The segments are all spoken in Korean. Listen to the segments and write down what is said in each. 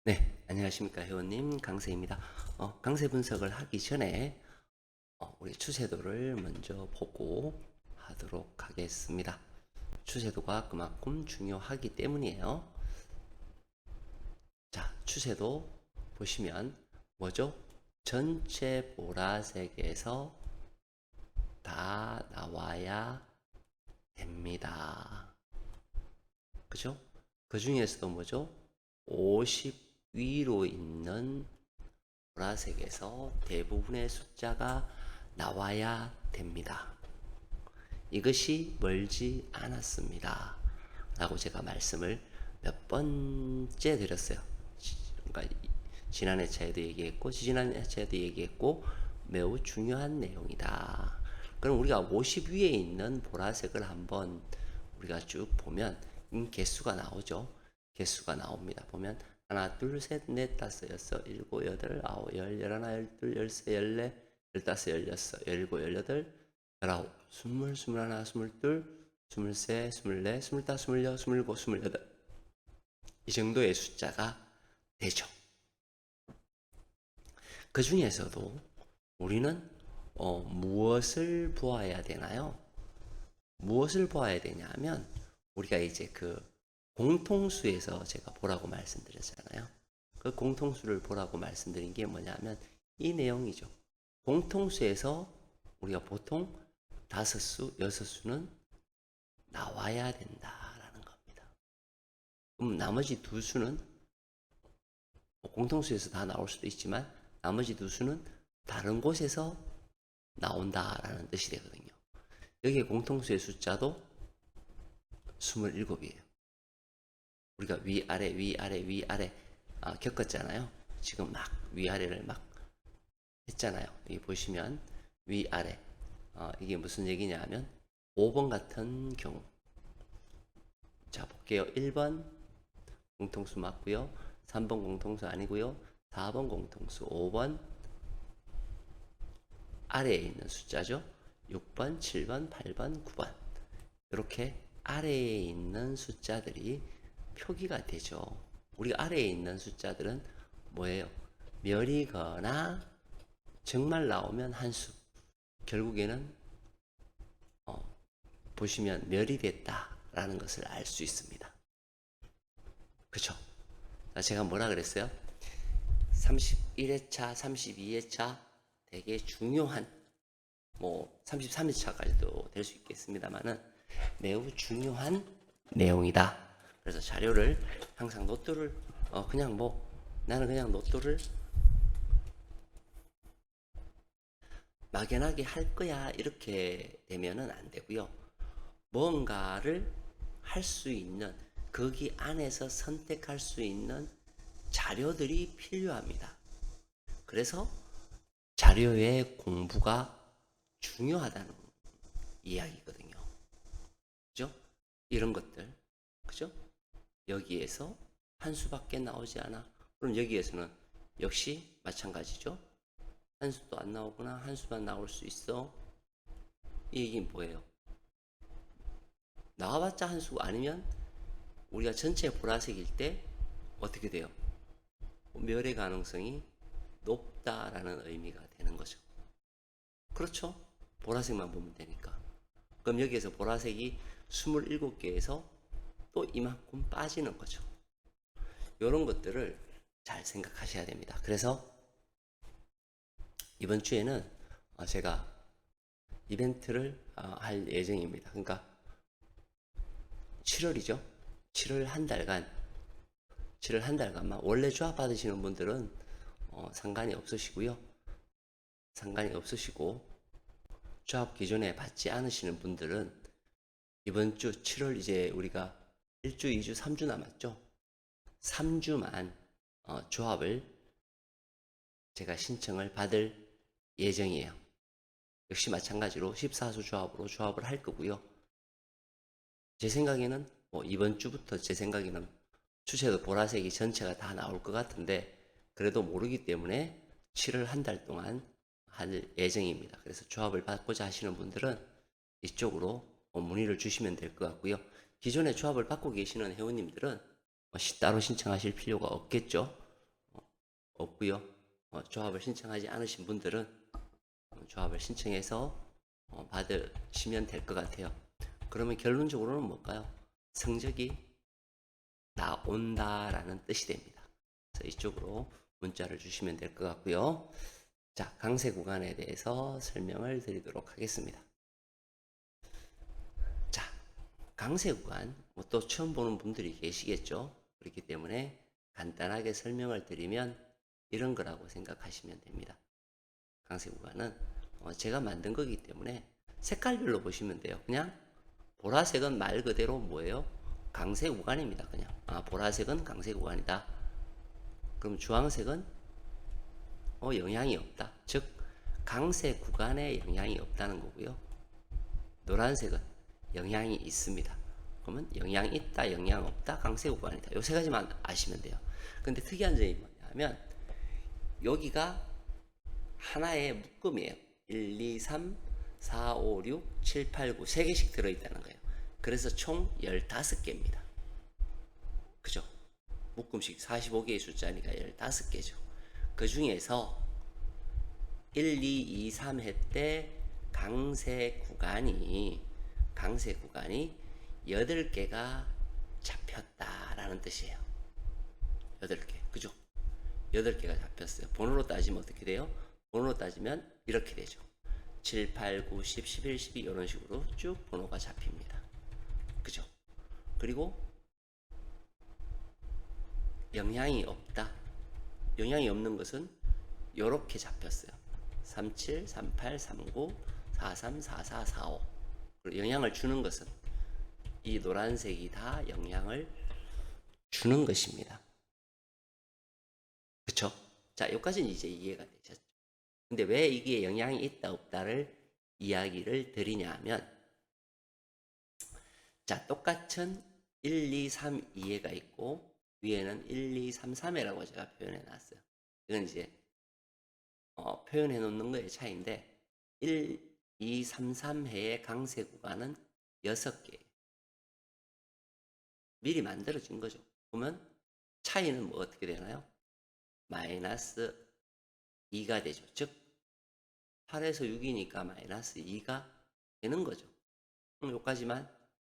네, 안녕하십니까 회원님 강세입니다. 강세 분석을 하기 전에 우리 추세도를 먼저 보고 하도록 하겠습니다. 추세도가 그만큼 중요하기 때문이에요. 자, 추세도 보시면 뭐죠? 전체 보라색에서 다 나와야 됩니다. 그죠? 그 중에서도 뭐죠? 50 위로 있는 보라색에서 대부분의 숫자가 나와야 됩니다. 이것이 멀지 않았습니다. 라고 제가 말씀을 몇 번째 드렸어요. 그러니까 지난 회차에도 얘기했고, 지지난 회차에도 얘기했고, 매우 중요한 내용이다. 그럼 우리가 50 위에 있는 보라색을 한번 우리가 쭉 보면 개수가 나오죠. 개수가 나옵니다. 보면 하나, 둘, 셋, 넷, 다섯, 여섯, 일곱, 여덟, 아홉, 열, 열하나, 열둘, 열세, 열네, 열다섯, 열여섯, 열일곱, 열여덟, 열아홉, 스물, 스물하나, 스물둘, 스물세, 스물네, 스물다섯, 스물여섯, 스물일곱, 스물여덟. 이 정도의 숫자가 되죠. 그 중에서도 우리는 무엇을 보아야 되나요? 무엇을 보아야 되냐면 우리가 이제 그 공통수에서 제가 보라고 말씀드렸잖아요. 그 공통수를 보라고 말씀드린 게 뭐냐면 이 내용이죠. 공통수에서 우리가 보통 다섯 수, 여섯 수는 나와야 된다라는 겁니다. 그럼 나머지 두 수는 공통수에서 다 나올 수도 있지만 나머지 두 수는 다른 곳에서 나온다라는 뜻이 되거든요. 여기에 공통수의 숫자도 27이에요. 우리가 위아래 위아래 위아래 겪었잖아요. 지금 막 위아래를 막 했잖아요. 여기 보시면 위아래 이게 무슨 얘기냐 하면 5번 같은 경우 자 볼게요. 1번 공통수 맞고요. 3번 공통수 아니고요. 4번 공통수 5번 아래에 있는 숫자죠. 6번, 7번, 8번, 9번 이렇게 아래에 있는 숫자들이 표기가 되죠. 우리 아래에 있는 숫자들은 뭐예요? 멸이거나 정말 나오면 한수. 결국에는 보시면 멸이 됐다라는 것을 알 수 있습니다. 그쵸? 제가 뭐라 그랬어요? 31회차, 32회차 되게 중요한 뭐 33회차까지도 될 수 있겠습니다만은 매우 중요한 내용이다. 그래서 자료를 항상 노트를 그냥 뭐 나는 그냥 노트를 막연하게 할 거야 이렇게 되면은 안 되고요. 뭔가를 할 수 있는 거기 안에서 선택할 수 있는 자료들이 필요합니다. 그래서 자료의 공부가 중요하다는 이야기거든요. 그죠? 이런 것들. 그죠? 여기에서 한 수밖에 나오지 않아. 그럼 여기에서는 역시 마찬가지죠. 한 수도 안 나오거나 한 수만 나올 수 있어. 이 얘기는 뭐예요? 나와봤자 한 수가 아니면 우리가 전체 보라색일 때 어떻게 돼요? 멸의 가능성이 높다라는 의미가 되는 거죠. 그렇죠? 보라색만 보면 되니까. 그럼 여기에서 보라색이 27개에서 또 이만큼 빠지는 거죠. 이런 것들을 잘 생각하셔야 됩니다. 그래서 이번 주에는 제가 이벤트를 할 예정입니다. 그러니까 7월이죠. 7월 한 달간, 7월 한 달간만 원래 조합 받으시는 분들은 상관이 없으시고요. 상관이 없으시고 조합 기존에 받지 않으시는 분들은 이번 주 7월 이제 우리가 1주, 2주, 3주 남았죠. 3주만 조합을 제가 신청을 받을 예정이에요. 역시 마찬가지로 14수 조합으로 조합을 할 거고요. 제 생각에는 이번 주부터 제 생각에는 추세도 보라색이 전체가 다 나올 것 같은데 그래도 모르기 때문에 7월 한 달 동안 할 예정입니다. 그래서 조합을 받고자 하시는 분들은 이쪽으로 문의를 주시면 될 것 같고요. 기존에 조합을 받고 계시는 회원님들은 따로 신청하실 필요가 없겠죠. 없고요. 조합을 신청하지 않으신 분들은 조합을 신청해서 받으시면 될 것 같아요. 그러면 결론적으로는 뭘까요? 성적이 나온다라는 뜻이 됩니다. 그래서 이쪽으로 문자를 주시면 될 것 같고요. 자, 강세 구간에 대해서 설명을 드리도록 하겠습니다. 자, 강세 구간, 또 처음 보는 분들이 계시겠죠? 그렇기 때문에 간단하게 설명을 드리면 이런 거라고 생각하시면 됩니다. 강세 구간은 제가 만든 거기 때문에 색깔별로 보시면 돼요. 그냥 보라색은 말 그대로 뭐예요? 강세 구간입니다. 그냥 보라색은 강세 구간이다. 그럼 주황색은 영향이 없다. 즉 강세 구간에 영향이 없다는 거고요. 노란색은 영향이 있습니다. 그러면 영향 있다, 영향 없다, 강세 구간이다. 요 세 가지만 아시면 돼요. 근데 특이한 점이 뭐냐면 여기가 하나의 묶음이에요. 1, 2, 3, 4, 5, 6, 7, 8, 9 3개씩 들어있다는 거예요. 그래서 총 15개입니다. 그죠? 묶음식 45개의 숫자니까 15개죠. 그 중에서 1, 2, 2, 3회 때 강세 구간이 8개가 잡혔다라는 뜻이에요. 8개. 그죠? 8개가 잡혔어요. 번호로 따지면 어떻게 돼요? 번호로 따지면 이렇게 되죠. 7, 8, 9, 10, 11, 12 이런 식으로 쭉 번호가 잡힙니다. 그죠? 그리고 영향이 없다. 영향이 없는 것은 이렇게 잡혔어요. 37, 38, 39, 43, 44, 45. 영향을 주는 것은 이 노란색이 다 영향을 주는 것입니다. 그쵸? 자, 여기까지는 이제 이해가 되셨죠? 근데 왜 이게 영향이 있다 없다를 이야기를 드리냐 하면 자, 똑같은 1, 2, 3, 2회가 있고 위에는 1, 2, 3, 3회라고 제가 표현해 놨어요. 이건 이제 표현해 놓는 거의 차이인데 1, 2, 3, 3회의 강세 구간은 6개 미리 만들어진 거죠. 그러면 차이는 뭐 어떻게 되나요? 마이너스 2가 되죠. 즉 8에서 6이니까 마이너스 2가 되는 거죠. 여기까지만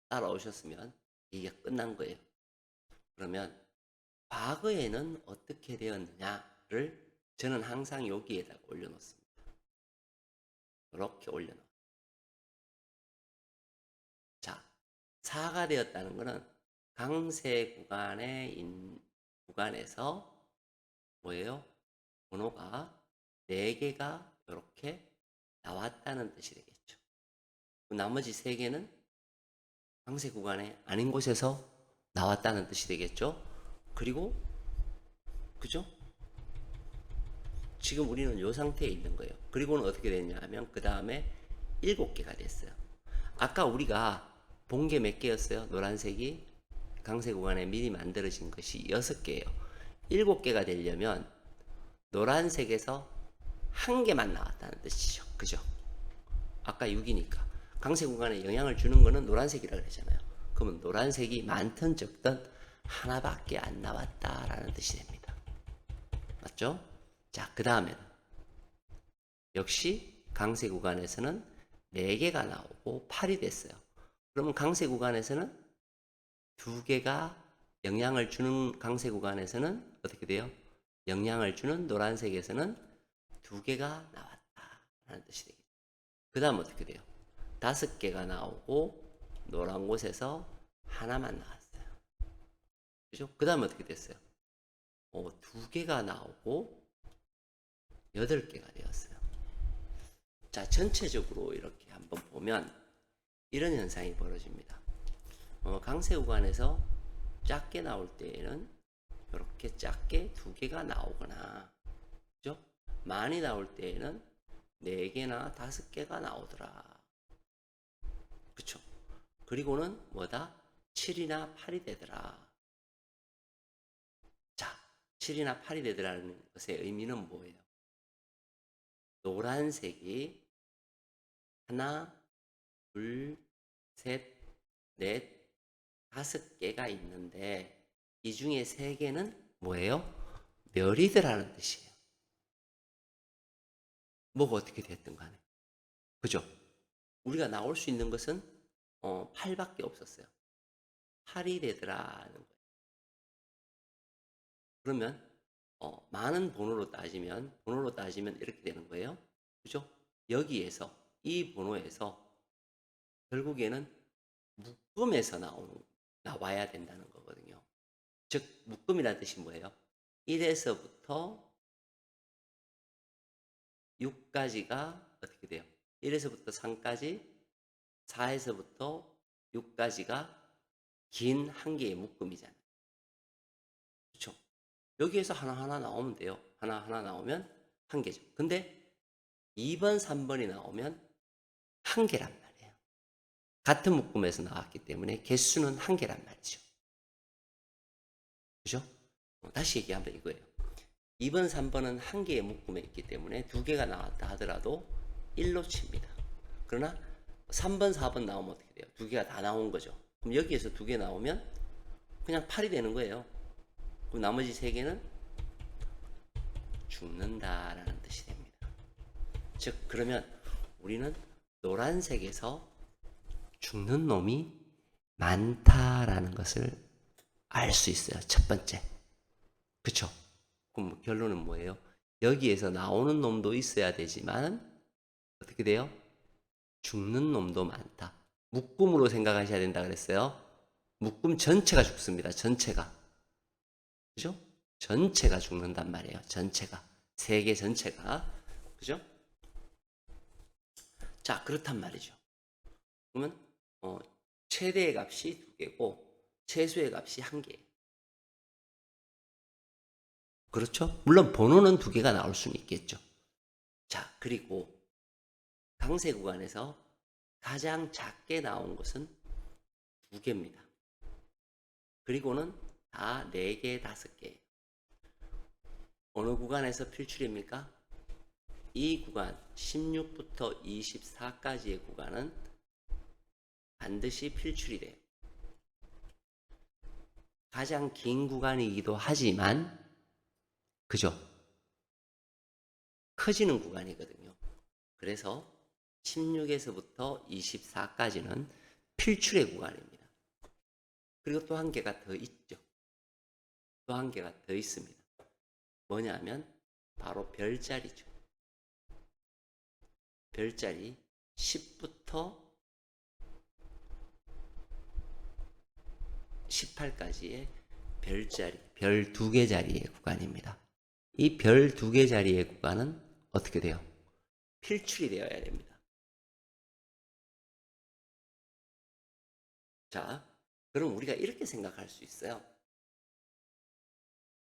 따라오셨으면 이게 끝난 거예요. 그러면 과거에는 어떻게 되었느냐를 저는 항상 여기에다가 올려놓습니다. 이렇게 올려놓. 자, 4가 되었다는 것은 강세 구간에서 뭐예요? 번호가 4개가 이렇게 나왔다는 뜻이 되겠죠. 나머지 3개는 강세 구간에 아닌 곳에서 나왔다는 뜻이 되겠죠. 그리고 그죠? 지금 우리는 이 상태에 있는 거예요. 그리고는 어떻게 됐냐 하면 그 다음에 7개가 됐어요. 아까 우리가 본 게 몇 개였어요? 노란색이 강세 구간에 미리 만들어진 것이 6개예요. 7개가 되려면 노란색에서 1개만 나왔다는 뜻이죠. 그죠? 아까 6이니까. 강세 구간에 영향을 주는 거는 노란색이라고 그랬잖아요. 그러면 노란색이 많든 적든 하나밖에 안 나왔다라는 뜻이 됩니다. 맞죠? 자, 그 다음에는 역시 강세 구간에서는 4개가 나오고 8이 됐어요. 그러면 강세 구간에서는 2개가 영향을 주는 강세 구간에서는 어떻게 돼요? 영향을 주는 노란색에서는 2개가 나왔다라는 뜻이 되겠죠. 그 다음 어떻게 돼요? 5개가 나오고 노란 곳에서 하나만 나왔어요. 그죠? 그 다음 어떻게 됐어요? 2개가 나오고 8개가 되었어요. 자, 전체적으로 이렇게 한번 보면 이런 현상이 벌어집니다. 강세 구간에서 작게 나올 때에는 이렇게 작게 2개가 나오거나, 그죠? 많이 나올 때에는 4개나 5개가 나오더라. 그쵸? 그리고는 뭐다? 7이나 8이 되더라. 자, 7이나 8이 되더라는 것의 의미는 뭐예요? 노란색이 하나, 둘, 셋, 넷, 5개가 있는데 이 중에 3개는 뭐예요? ner이더라는 뜻이에요. 뭐가 어떻게 됐든 간에. 그죠? 우리가 나올 수 있는 것은 8밖에 없었어요. 8이 되더라는 거예요. 그러면 많은 번호로 따지면 이렇게 되는 거예요. 그죠? 여기에서 이 번호에서 결국에는 묶음에서 나와야 된다는 거거든요. 즉 묶음이라는 뜻이 뭐예요? 1에서부터 6까지가 어떻게 돼요? 1에서부터 3까지, 4에서부터 6까지가 긴 한 개의 묶음이잖아요. 그렇죠? 여기에서 하나하나 나오면 돼요. 하나하나 나오면 한 개죠. 근데 2번, 3번이 나오면 한 개란 말이에요. 같은 묶음에서 나왔기 때문에 개수는 한 개란 말이죠. 그죠? 다시 얘기하면 이거예요. 2번, 3번은 한 개의 묶음에 있기 때문에 두 개가 나왔다 하더라도 1로 칩니다. 그러나 3번, 4번 나오면 어떻게 돼요? 두 개가 다 나온 거죠. 그럼 여기에서 두 개 나오면 그냥 8이 되는 거예요. 그럼 나머지 세 개는 죽는다라는 뜻이 됩니다. 즉 그러면 우리는 노란색에서 죽는 놈이 많다라는 것을 알 수 있어요. 첫 번째. 그쵸? 그럼 결론은 뭐예요? 여기에서 나오는 놈도 있어야 되지만 어떻게 돼요? 죽는 놈도 많다. 묶음으로 생각하셔야 된다 그랬어요. 묶음 전체가 죽습니다. 전체가. 그죠? 전체가 죽는단 말이에요. 전체가. 세계 전체가. 그죠? 자, 그렇단 말이죠. 그러면 최대의 값이 2개고 최소의 값이 1개예요. 그렇죠? 물론 번호는 2개가 나올 수는 있겠죠. 자, 그리고 강세 구간에서 가장 작게 나온 것은 2개입니다. 그리고는 다 4개, 5개. 어느 구간에서 필출입니까? 이 구간 16부터 24까지의 구간은 반드시 필출이 돼요. 가장 긴 구간이기도 하지만 그죠? 커지는 구간이거든요. 그래서 16에서부터 24까지는 필출의 구간입니다. 그리고 또 한 개가 더 있죠. 또 한 개가 더 있습니다. 뭐냐면 바로 별자리죠. 별자리 10부터 18까지의 별자리, 별 2개 자리의 구간입니다. 이 별 2개 자리의 구간은 어떻게 돼요? 필출이 되어야 됩니다. 자, 그럼 우리가 이렇게 생각할 수 있어요.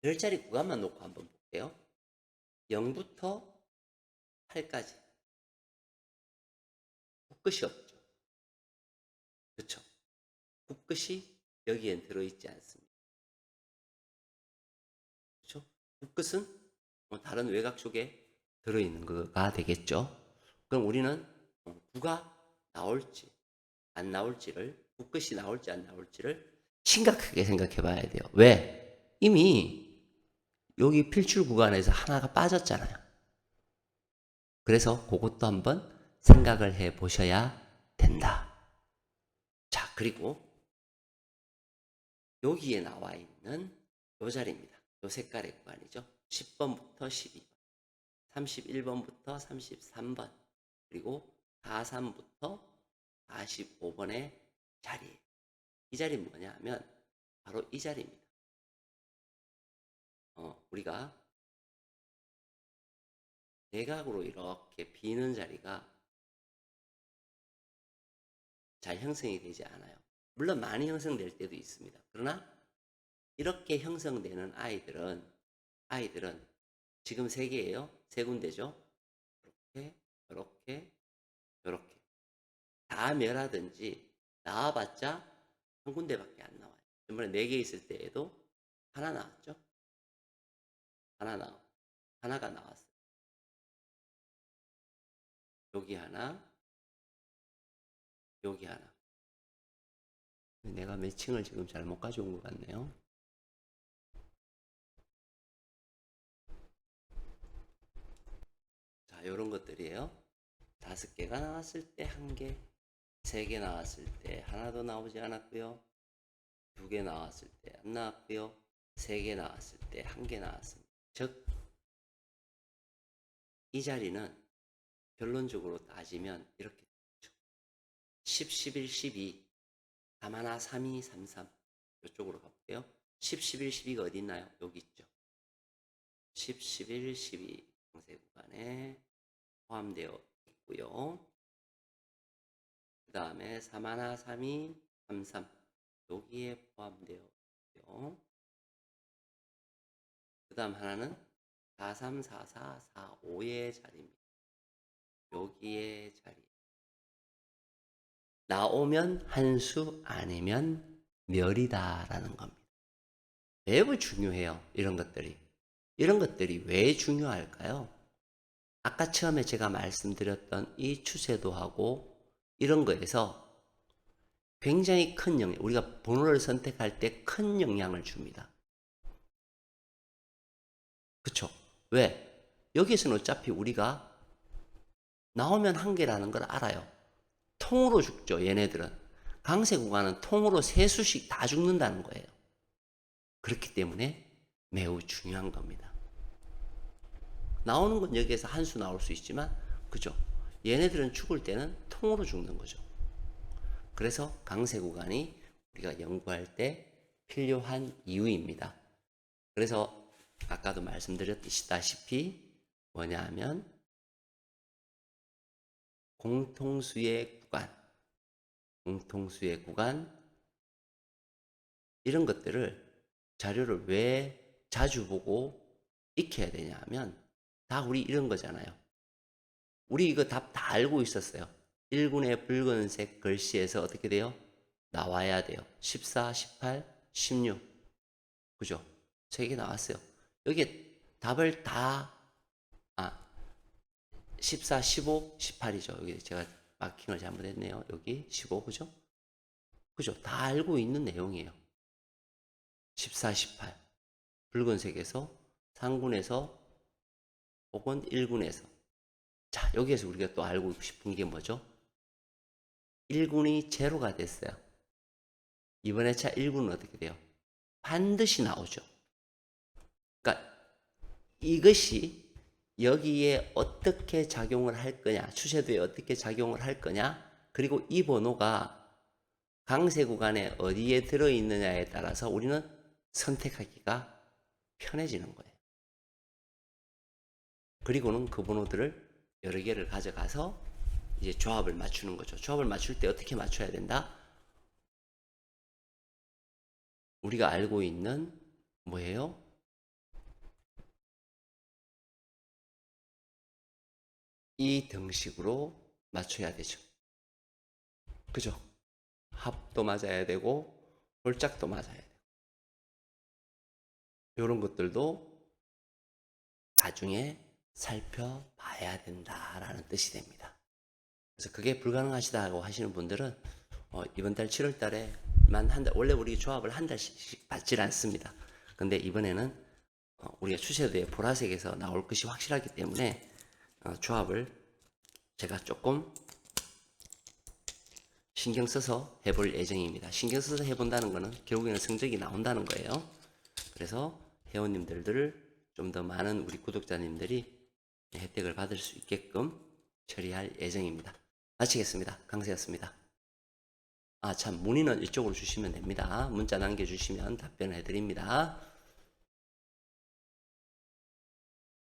별자리 구간만 놓고 한번 볼게요. 0부터 8까지. 붓끝이 없죠. 그렇죠? 붓끝이 여기엔 들어있지 않습니다. 그렇죠? 붓끝은 다른 외곽 쪽에 들어있는 거가 되겠죠. 그럼 우리는 구가 나올지 안 나올지를, 붓끝이 나올지 안 나올지를 심각하게 생각해 봐야 돼요. 왜? 이미 여기 필출 구간에서 하나가 빠졌잖아요. 그래서 그것도 한번 생각을 해 보셔야 된다. 자, 그리고 여기에 나와 있는 요 자리입니다. 요 색깔의 구간이죠. 10번부터 12번, 31번부터 33번, 그리고 43부터 45번의 자리예요. 이 자리는 뭐냐 하면 바로 이 자리입니다. 우리가 대각으로 이렇게 비는 자리가 잘 형성이 되지 않아요. 물론 많이 형성될 때도 있습니다. 그러나 이렇게 형성되는 아이들은 지금 세 개예요. 세 군데죠. 이렇게, 이렇게, 이렇게. 다 멸하든지 나와봤자 한 군데밖에 안 나와요. 이번에 4개 있을 때에도 하나 나왔죠. 하나가 나왔어요. 여기 하나, 여기 하나. 내가 매칭을 지금 잘못 가져온 것 같네요. 요런 것들이에요. 5개가 나왔을 때 1개, 3개 나왔을 때 하나도 나오지 않았고요. 2개 나왔을 때 안 나왔고요. 3개 나왔을 때 1개 나왔습니다. 즉, 이 자리는 결론적으로 따지면 이렇게 되죠. 10, 11, 12, 3 1, 3 2, 3 3 이쪽으로 가볼게요. 10, 11, 12가 어디 있나요? 여기 있죠. 10, 11, 12 강세 구간에 포함되어 있고요. 그 다음에 3 1, 3 2, 3 3 여기에 포함되어 있고요. 그 다음 하나는 4 3, 4 4, 4 5의 자리입니다. 여기에 자리. 나오면 한수, 아니면 멸이다라는 겁니다. 매우 중요해요. 이런 것들이. 이런 것들이 왜 중요할까요? 아까 처음에 제가 말씀드렸던 이 추세도하고 이런 거에서 굉장히 큰 영향, 우리가 번호를 선택할 때 큰 영향을 줍니다. 그쵸? 왜? 여기서는 어차피 우리가 나오면 한계라는 걸 알아요. 통으로 죽죠, 얘네들은. 강세 구간은 통으로 3수씩 다 죽는다는 거예요. 그렇기 때문에 매우 중요한 겁니다. 나오는 건 여기에서 한 수 나올 수 있지만, 그죠? 얘네들은 죽을 때는 통으로 죽는 거죠. 그래서 강세 구간이 우리가 연구할 때 필요한 이유입니다. 그래서 아까도 말씀드렸다시피 뭐냐 하면 공통수의 구간 이런 것들을 자료를 왜 자주 보고 익혀야 되냐 하면 다 우리 이런 거잖아요. 우리 이거 답 다 알고 있었어요. 1군의 붉은색 글씨에서 어떻게 돼요? 나와야 돼요. 14, 18, 16. 그죠? 3개 나왔어요. 여기에 답을 다, 14, 15, 18이죠. 여기 제가 마킹을 잘못했네요. 여기 15, 그죠? 그죠? 다 알고 있는 내용이에요. 14, 18. 붉은색에서 상군에서 혹은 1군에서. 자, 여기에서 우리가 또 알고 싶은 게 뭐죠? 1군이 제로가 됐어요. 이번 회차 1군은 어떻게 돼요? 반드시 나오죠. 그러니까 이것이 여기에 어떻게 작용을 할 거냐, 추세도에 어떻게 작용을 할 거냐, 그리고 이 번호가 강세 구간에 어디에 들어있느냐에 따라서 우리는 선택하기가 편해지는 거예요. 그리고는 그 번호들을 여러 개를 가져가서 이제 조합을 맞추는 거죠. 조합을 맞출 때 어떻게 맞춰야 된다? 우리가 알고 있는 뭐예요? 이 등식으로 맞춰야 되죠. 그죠? 합도 맞아야 되고 홀짝도 맞아야 돼요. 이런 것들도 나중에 살펴봐야 된다라는 뜻이 됩니다. 그래서 그게 불가능하시다고 하시는 분들은 이번 달 7월 달에만 한 달, 원래 우리 조합을 한 달씩 받질 않습니다. 근데 이번에는 우리가 추세도에 보라색에서 나올 것이 확실하기 때문에 조합을 제가 조금 신경 써서 해볼 예정입니다. 신경 써서 해본다는 것은 결국에는 성적이 나온다는 거예요. 그래서 회원님들을 좀 더 많은 우리 구독자님들이 혜택을 받을 수 있게끔 처리할 예정입니다. 마치겠습니다. 강세였습니다. 참 문의는 이쪽으로 주시면 됩니다. 문자 남겨주시면 답변을 해드립니다.